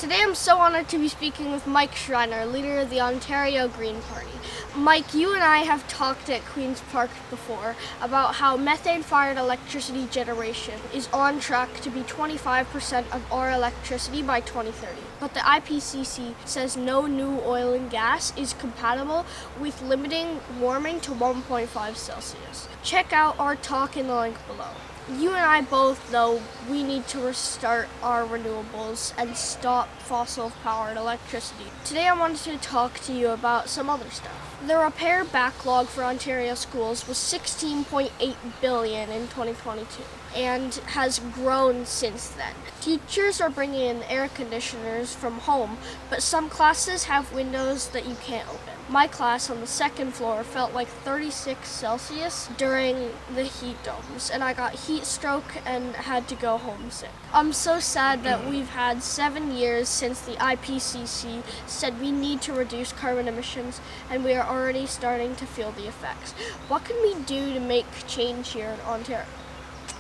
Today I'm so honored to be speaking with Mike Schreiner, leader of the Ontario Green Party. Mike, you and I have talked at Queen's Park before about how methane-fired electricity generation is on track to be 25% of our electricity by 2030. But the IPCC says no new oil and gas is compatible with limiting warming to 1.5 Celsius. Check out our talk in the link below. You and I both know we need to restart our renewables and stop fossil-powered electricity. Today I wanted to talk to you about some other stuff. The repair backlog for Ontario schools was $16.8 billion in 2022 and has grown since then. Teachers are bringing in air conditioners from home, but some classes have windows that you can't open. My class on the second floor felt like 36 Celsius during the heat domes, and I got heat stroke and had to go home sick. I'm so sad that we've had 7 years since the IPCC said we need to reduce carbon emissions, and we are already starting to feel the effects. What can we do to make change here in Ontario?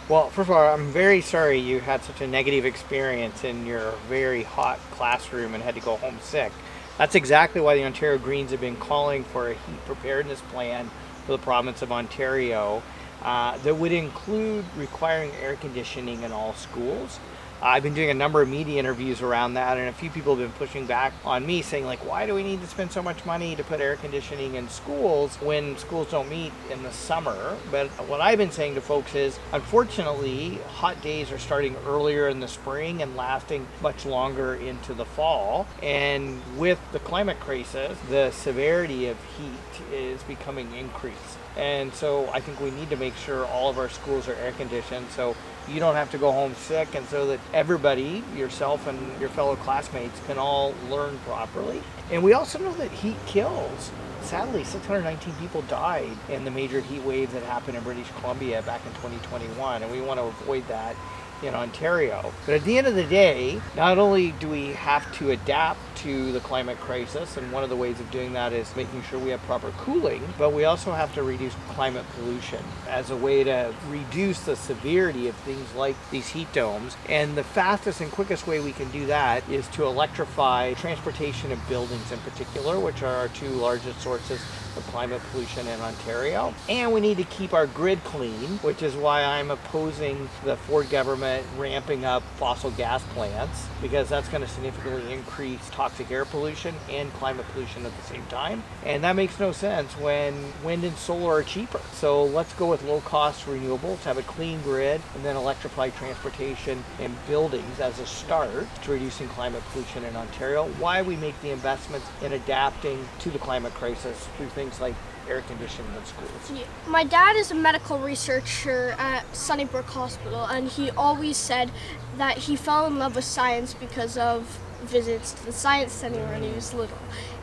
Well, first of all, I'm very sorry you had such a negative experience in your very hot classroom and had to go home sick. That's exactly why the Ontario Greens have been calling for a heat preparedness plan for the province of Ontario that would include requiring air conditioning in all schools. I've been doing a number of media interviews around that, and a few people have been pushing back on me saying, like, why do we need to spend so much money to put air conditioning in schools when schools don't meet in the summer? But what I've been saying to folks is, unfortunately, hot days are starting earlier in the spring and lasting much longer into the fall. And with the climate crisis, the severity of heat is becoming increased. And so I think we need to make sure all of our schools are air conditioned so you don't have to go home sick, and so that everybody, yourself and your fellow classmates, can all learn properly. And we also know that heat kills. Sadly, 619 people died in the major heat wave that happened in British Columbia back in 2021, and we want to avoid that in Ontario. But at the end of the day, not only do we have to adapt to the climate crisis, and one of the ways of doing that is making sure we have proper cooling, but we also have to reduce climate pollution as a way to reduce the severity of things like these heat domes. And the fastest and quickest way we can do that is to electrify transportation and buildings in particular, which are our two largest sources of climate pollution in Ontario. And we need to keep our grid clean, which is why I'm opposing the Ford government ramping up fossil gas plants, because that's going to significantly increase toxic air pollution and climate pollution at the same time. And that makes no sense when wind and solar are cheaper. So let's go with low-cost renewables, have a clean grid, and then electrify transportation and buildings as a start to reducing climate pollution in Ontario. Why we make the investments in adapting to the climate crisis through things like air conditioning in schools. Yeah. My dad is a medical researcher at Sunnybrook Hospital, and he always said that he fell in love with science because of visits to the science center when he was little.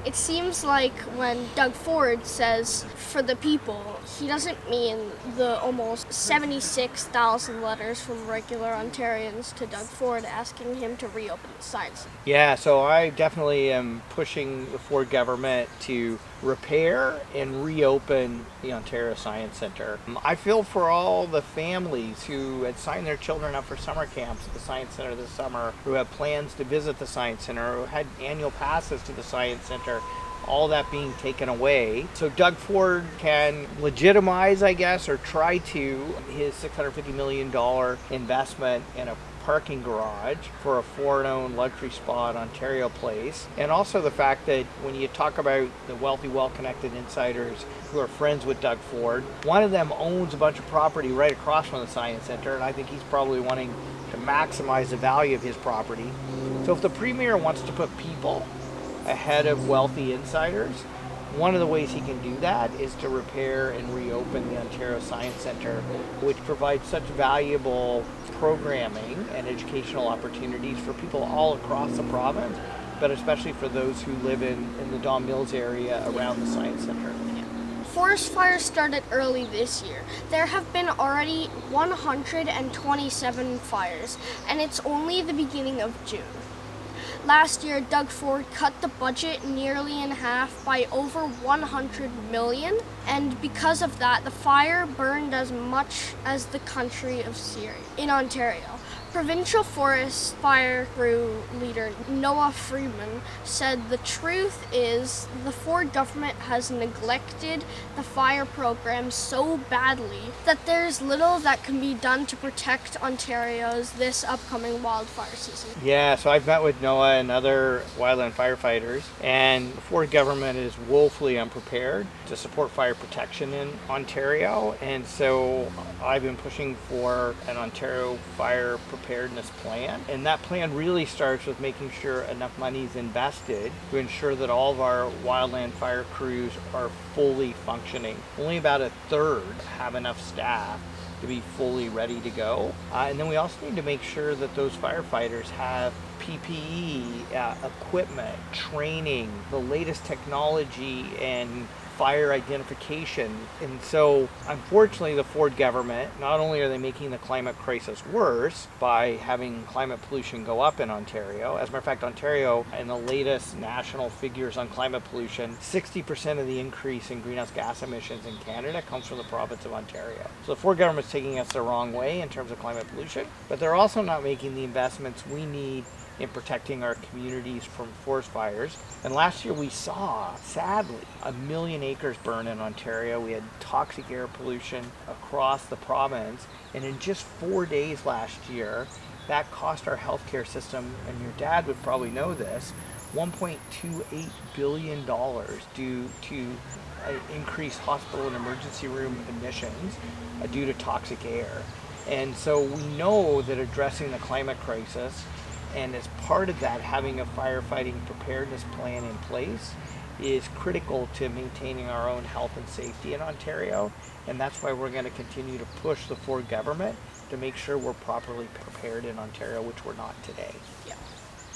It seems like when Doug Ford says for the people, he doesn't mean the almost 76,000 letters from regular Ontarians to Doug Ford asking him to reopen the science center. Yeah, so I definitely am pushing the Ford government to repair and reopen the Ontario Science Centre. I feel for all the families who had signed their children up for summer camps at the Science Centre this summer, who have plans to visit the Science Centre, who had annual passes to the Science Centre, all that being taken away. So Doug Ford can legitimize, I guess, or try to, his $650 million investment in a parking garage for a Ford-owned luxury spa at Ontario Place. And also the fact that when you talk about the wealthy, well-connected insiders who are friends with Doug Ford, one of them owns a bunch of property right across from the Science Centre, and I think he's probably wanting to maximize the value of his property. So if the Premier wants to put people ahead of wealthy insiders, one of the ways he can do that is to repair and reopen the Ontario Science Centre, which provides such valuable programming and educational opportunities for people all across the province, but especially for those who live in the Don Mills area around the Science Centre. Forest fires started early this year. There have been already 127 fires, and it's only the beginning of June. Last year, Doug Ford cut the budget nearly in half by over $100 million, and because of that, the fire burned as much as the country of Syria in Ontario. Provincial Forest Fire Crew leader Noah Freeman said the truth is the Ford government has neglected the fire program so badly that there's little that can be done to protect Ontario's this upcoming wildfire season. Yeah, so I've met with Noah and other wildland firefighters, and the Ford government is woefully unprepared to support fire protection in Ontario, and so I've been pushing for an Ontario fire preparedness plan, and that plan really starts with making sure enough money is invested to ensure that all of our wildland fire crews are fully functioning. Only about a third have enough staff to be fully ready to go. And then we also need to make sure that those firefighters have PPE, equipment, training, the latest technology, and fire identification. And so, unfortunately, the Ford government, not only are they making the climate crisis worse by having climate pollution go up in Ontario, as a matter of fact, Ontario, in the latest national figures on climate pollution, 60% of the increase in greenhouse gas emissions in Canada comes from the province of Ontario. So the Ford government's taking us the wrong way in terms of climate pollution, but they're also not making the investments we need in protecting our communities from forest fires. And last year we saw, sadly, 1 million acres burn in Ontario. We had toxic air pollution across the province. And in just 4 days last year, that cost our healthcare system, and your dad would probably know this, $1.28 billion due to increased hospital and emergency room admissions due to toxic air. And so we know that addressing the climate crisis, and as part of that, having a firefighting preparedness plan in place is critical to maintaining our own health and safety in Ontario. And that's why we're going to continue to push the Ford government to make sure we're properly prepared in Ontario, which we're not today. Yeah.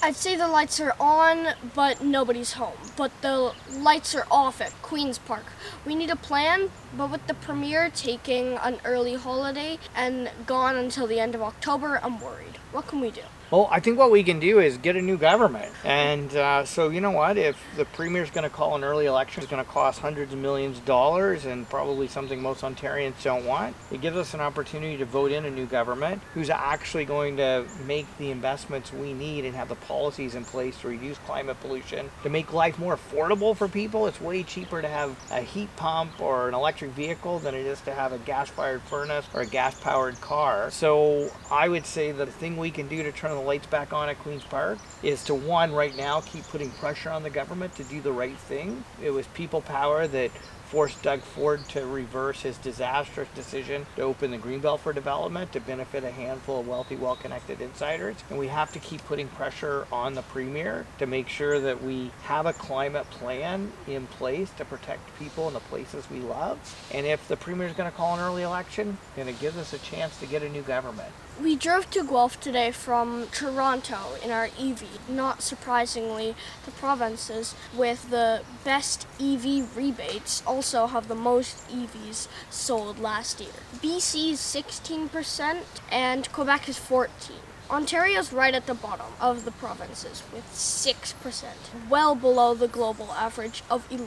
I'd say the lights are on, but nobody's home. But the lights are off at Queen's Park. We need a plan, but with the Premier taking an early holiday and gone until the end of October, I'm worried. What can we do? Well, I think what we can do is get a new government. And so you know what? If the Premier's going to call an early election, it's going to cost hundreds of millions of dollars and probably something most Ontarians don't want. It gives us an opportunity to vote in a new government who's actually going to make the investments we need and have the policies in place to reduce climate pollution, to make life more affordable for people. It's way cheaper to have a heat pump or an electric vehicle than it is to have a gas-fired furnace or a gas-powered car. So I would say that the thing we can do to turn the lights back on at Queen's Park is to, one, right now keep putting pressure on the government to do the right thing. It was people power that forced Doug Ford to reverse his disastrous decision to open the Greenbelt for development to benefit a handful of wealthy, well-connected insiders. And we have to keep putting pressure on the Premier to make sure that we have a climate plan in place to protect people in the places we love. And if the Premier is going to call an early election, then it gives us a chance to get a new government. We drove to Guelph today from Toronto in our EV. Not surprisingly, the provinces with the best EV rebates also have the most EVs sold last year. BC is 16% and Quebec is 14%. Ontario's right at the bottom of the provinces with 6%, well below the global average of 11%.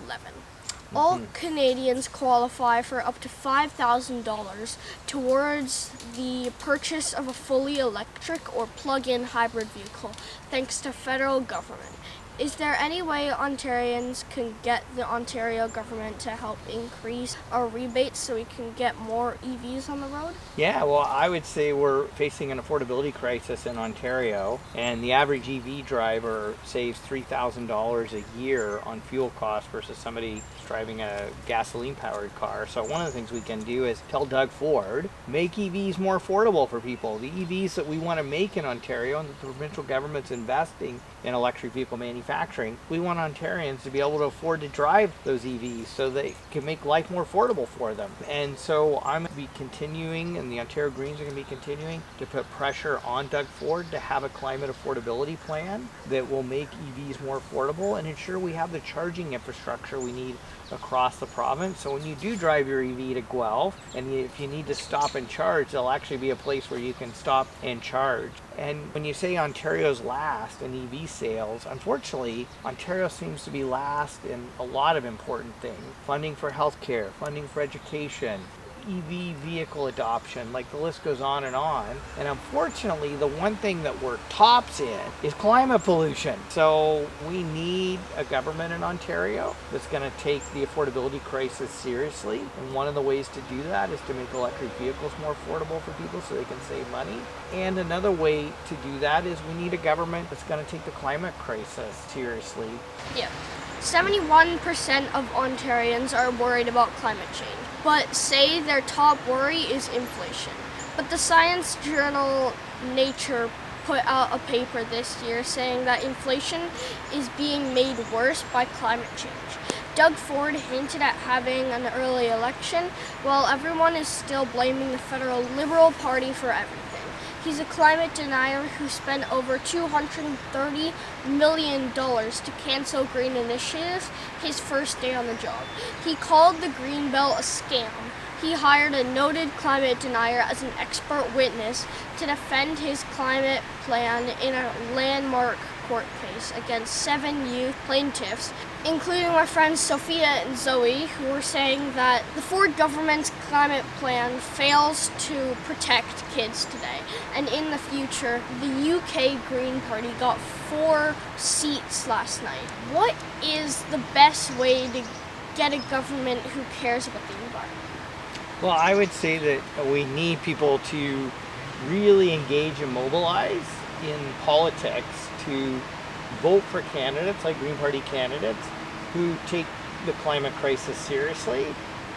All Canadians qualify for up to $5,000 towards the purchase of a fully electric or plug-in hybrid vehicle, thanks to federal government. Is there any way Ontarians can get the Ontario government to help increase our rebates so we can get more EVs on the road? Yeah, well, I would say we're facing an affordability crisis in Ontario, and the average EV driver saves $3,000 a year on fuel costs versus somebody driving a gasoline-powered car. So one of the things we can do is tell Doug Ford, make EVs more affordable for people. The EVs that we want to make in Ontario and the provincial government's investing in electric vehicle manufacturing, we want Ontarians to be able to afford to drive those EVs so they can make life more affordable for them. And so I'm going to be continuing, and the Ontario Greens are going to be continuing to put pressure on Doug Ford to have a climate affordability plan that will make EVs more affordable and ensure we have the charging infrastructure we need across the province. So when you do drive your EV to Guelph, and if you need to stop and charge, there'll actually be a place where you can stop and charge. And when you say Ontario's last in EV sales, unfortunately, Ontario seems to be last in a lot of important things. Funding for healthcare, funding for education, EV vehicle adoption, like the list goes on. And unfortunately, the one thing that we're tops in is climate pollution. So we need a government in Ontario that's going to take the affordability crisis seriously. And one of the ways to do that is to make electric vehicles more affordable for people so they can save money. And another way to do that is we need a government that's going to take the climate crisis seriously. Yeah. 71% of Ontarians are worried about climate change, but say their top worry is inflation. But the science journal Nature put out a paper this year saying that inflation is being made worse by climate change. Doug Ford hinted at having an early election, while everyone is still blaming the federal Liberal Party for everything. He's a climate denier who spent over $230 million to cancel green initiatives his first day on the job. He called the Green Belt a scam. He hired a noted climate denier as an expert witness to defend his climate plan in a landmark court case against 7 youth plaintiffs, including my friends Sophia and Zoe, who were saying that the Ford government's climate plan fails to protect kids today. And in the future, the UK Green Party got 4 seats last night. What is the best way to get a government who cares about the environment? Well, I would say that we need people to really engage and mobilize in politics to vote for candidates like Green Party candidates who take the climate crisis seriously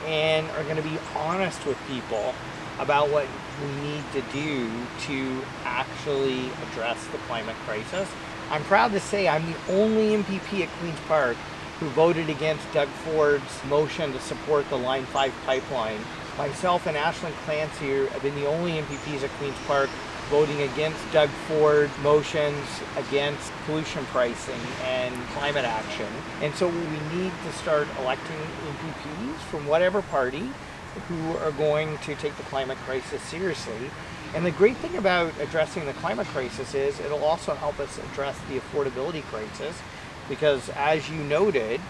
and are going to be honest with people about what we need to do to actually address the climate crisis. I'm proud to say I'm the only MPP at Queen's Park who voted against Doug Ford's motion to support the Line 5 pipeline. Myself and Ashlyn Clancy have been the only MPPs at Queen's Park voting against Doug Ford motions against pollution pricing and climate action. And so we need to start electing MPPs from whatever party who are going to take the climate crisis seriously. And the great thing about addressing the climate crisis is it'll also help us address the affordability crisis, because as you noted,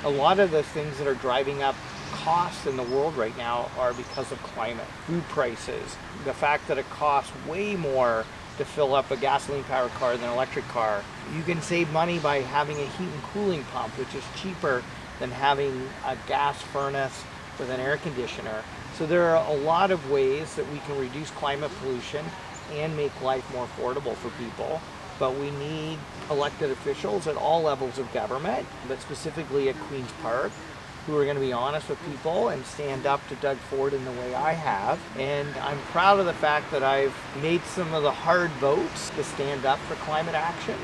a lot of the things that are driving up costs in the world right now are because of climate. Food prices, the fact that it costs way more to fill up a gasoline-powered car than an electric car. You can save money by having a heat and cooling pump, which is cheaper than having a gas furnace with an air conditioner. So there are a lot of ways that we can reduce climate pollution and make life more affordable for people. But we need elected officials at all levels of government, but specifically at Queen's Park, who are going to be honest with people and stand up to Doug Ford in the way I have. And I'm proud of the fact that I've made some of the hard votes to stand up for climate action,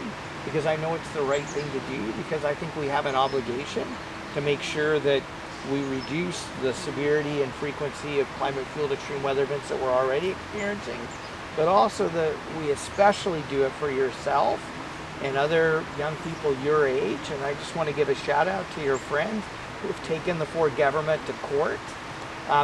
because I know it's the right thing to do, because I think we have an obligation to make sure that we reduce the severity and frequency of climate-fueled extreme weather events that we're already experiencing, but also that we especially do it for yourself and other young people your age. And I just want to give a shout out to your friends who've taken the Ford government to court,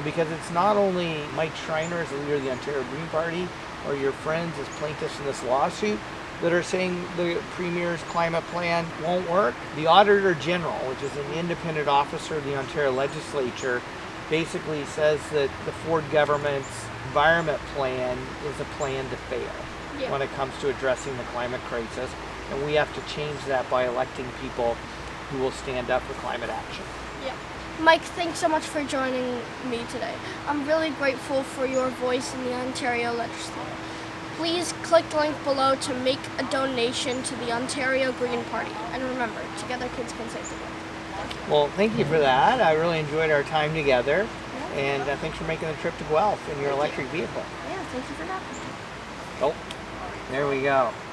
because it's not only Mike Schreiner as the leader of the Ontario Green Party or your friends as plaintiffs in this lawsuit that are saying the Premier's climate plan won't work. The Auditor General, which is an independent officer of the Ontario Legislature, basically says that the Ford government's environment plan is a plan to fail when it comes to addressing the climate crisis. And we have to change that by electing people who will stand up for climate action. Yeah. Mike, thanks so much for joining me today. I'm really grateful for your voice in the Ontario Legislature. Please click the link below to make a donation to the Ontario Green Party. And remember, together kids can save the world. Thank you. Well, thank you for that. I really enjoyed our time together. Yeah. And thanks for making the trip to Guelph in your electric vehicle. Yeah, thank you for that. Oh, there we go.